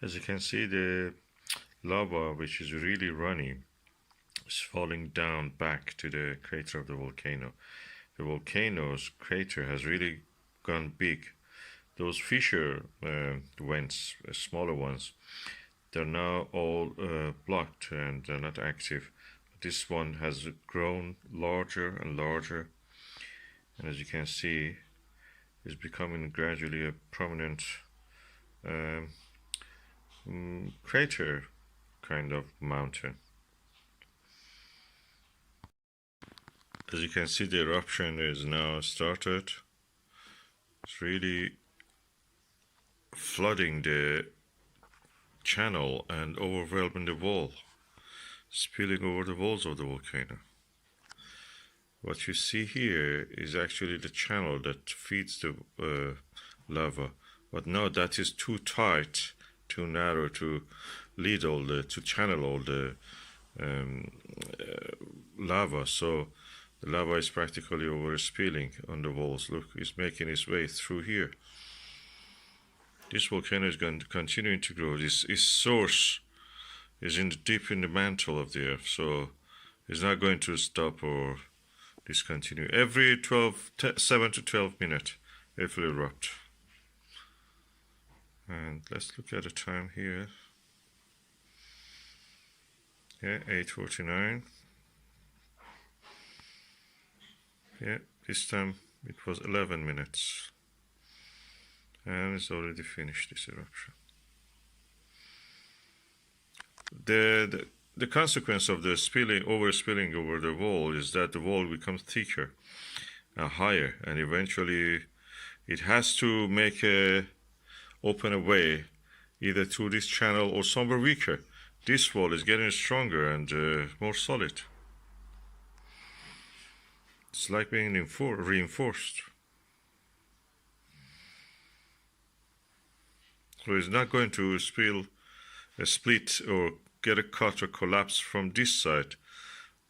As you can see, the lava, which is really runny, is falling down back to the crater of the volcano. The volcano's crater has really gone big. Those fissure vents, smaller ones, they're now all blocked and they're not active. This one has grown larger and larger, and as you can see, is becoming gradually a prominent crater kind of mountain. As you can see, the eruption is now started. It's really flooding the channel and overwhelming the wall, spilling over the walls of the volcano. What you see here is actually the channel that feeds the lava, but now that is too tight, too narrow to lead all the, to channel all the lava. So the lava is practically overspilling on the walls. Look, it's making its way through here. This volcano is going to continue to grow. Its source is deep in the mantle of the earth, so it's not going to stop or discontinue. Every 7 to 12 minutes it will erupt. And let's look at the time here. Yeah, 8:49. Yeah, this time it was 11 minutes. And it's already finished, this eruption. The consequence of the overspilling over the wall is that the wall becomes thicker and higher, and eventually it has to open a way either through this channel or somewhere weaker. This wall is getting stronger and more solid. It's like being reinforced. So it's not going to split or get a cut or collapse from this side.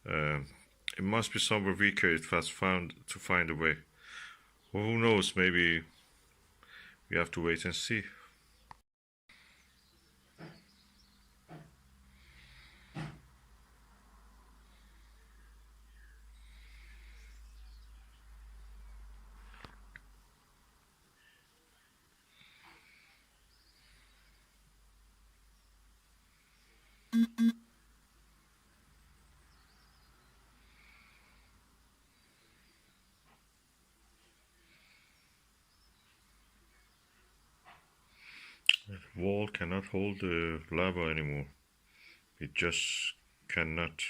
It must be somewhere weaker. It has found to find a way. Well, who knows? Maybe we have to wait and see. The wall cannot hold the lava anymore. It just cannot.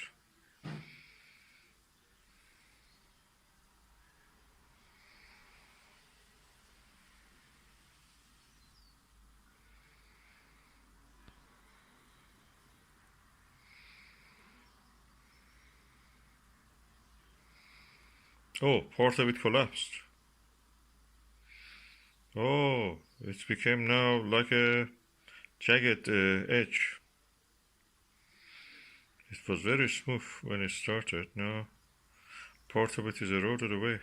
Oh, part of it collapsed. Oh, it became now like a jagged edge. It was very smooth when it started. Now part of it is eroded away.